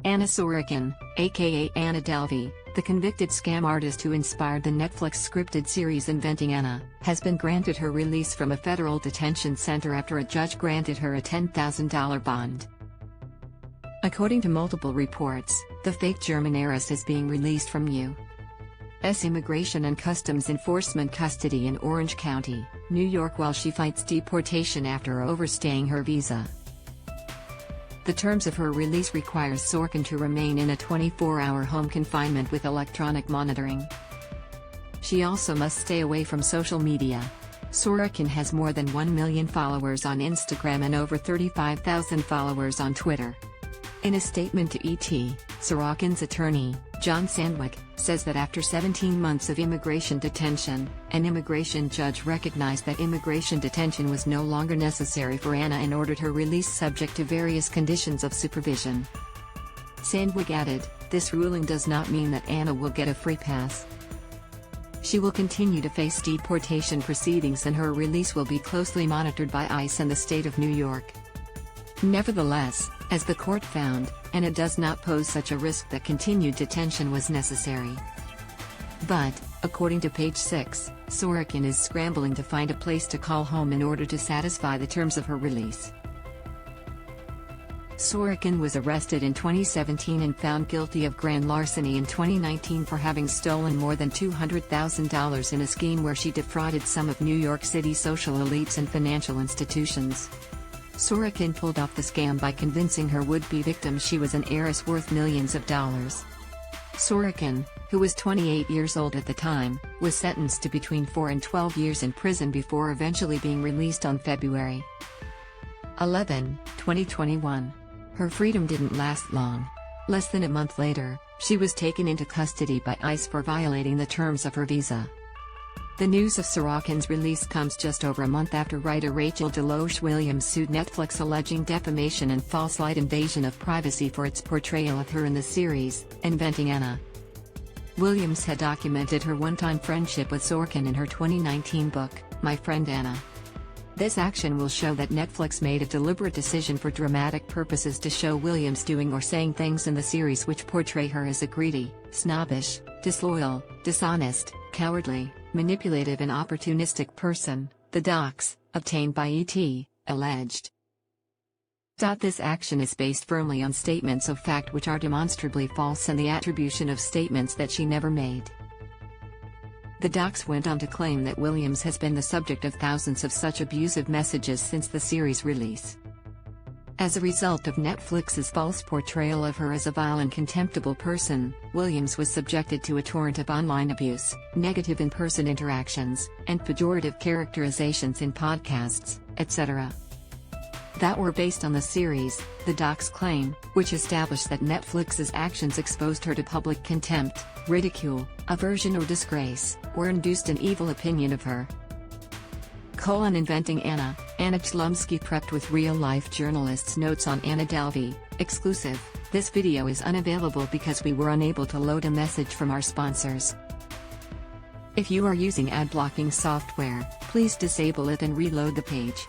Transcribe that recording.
Anna Sorokin, aka Anna Delvey, the convicted scam artist who inspired the Netflix scripted series Inventing Anna, has been granted her release from a federal detention center after a judge granted her a $10,000 bond. According to multiple reports, the fake German heiress is being released from U.S. Immigration and Customs Enforcement custody in Orange County, New York while she fights deportation after overstaying her visa. The terms of her release requires Sorkin to remain in a 24-hour home confinement with electronic monitoring. She also must stay away from social media. Sorokin has more than 1 million followers on Instagram and over 35,000 followers on Twitter. In a statement to ET, Sorokin's attorney, John Sandwick, says that after 17 months of immigration detention, an immigration judge recognized that immigration detention was no longer necessary for Anna and ordered her release subject to various conditions of supervision. Sandwick added, "This ruling does not mean that Anna will get a free pass. She will continue to face deportation proceedings and her release will be closely monitored by ICE and the state of New York." Nevertheless, as the court found, Anna does not pose such a risk that continued detention was necessary. But, according to page 6, Sorokin is scrambling to find a place to call home in order to satisfy the terms of her release. Sorokin was arrested in 2017 and found guilty of grand larceny in 2019 for having stolen more than $200,000 in a scheme where she defrauded some of New York City's social elites and financial institutions. Sorokin pulled off the scam by convincing her would-be victim she was an heiress worth millions of dollars. Sorokin, who was 28 years old at the time, was sentenced to between 4 and 12 years in prison before eventually being released on February 11, 2021. Her freedom didn't last long. Less than a month later, she was taken into custody by ICE for violating the terms of her visa. The news of Sorokin's release comes just over a month after writer Rachel Deloche Williams sued Netflix alleging defamation and false light invasion of privacy for its portrayal of her in the series, Inventing Anna. Williams had documented her one-time friendship with Sorkin in her 2019 book, My Friend Anna. This action will show that Netflix made a deliberate decision for dramatic purposes to show Williams doing or saying things in the series which portray her as a greedy, snobbish, disloyal, dishonest, cowardly, manipulative and opportunistic person, the docs, obtained by ET, alleged. This action is based firmly on statements of fact which are demonstrably false and the attribution of statements that she never made. The docs went on to claim that Williams has been the subject of thousands of such abusive messages since the series' release. As a result of Netflix's false portrayal of her as a vile and contemptible person, Williams was subjected to a torrent of online abuse, negative in-person interactions, and pejorative characterizations in podcasts, etc. that were based on the series, the docs claim, which established that Netflix's actions exposed her to public contempt, ridicule, aversion or disgrace, or induced an evil opinion of her. Inventing Anna, Anna Chlumsky prepped with real-life journalists' notes on Anna Delvey, exclusive. This video is unavailable because we were unable to load a message from our sponsors. If you are using ad blocking software, please disable it and reload the page.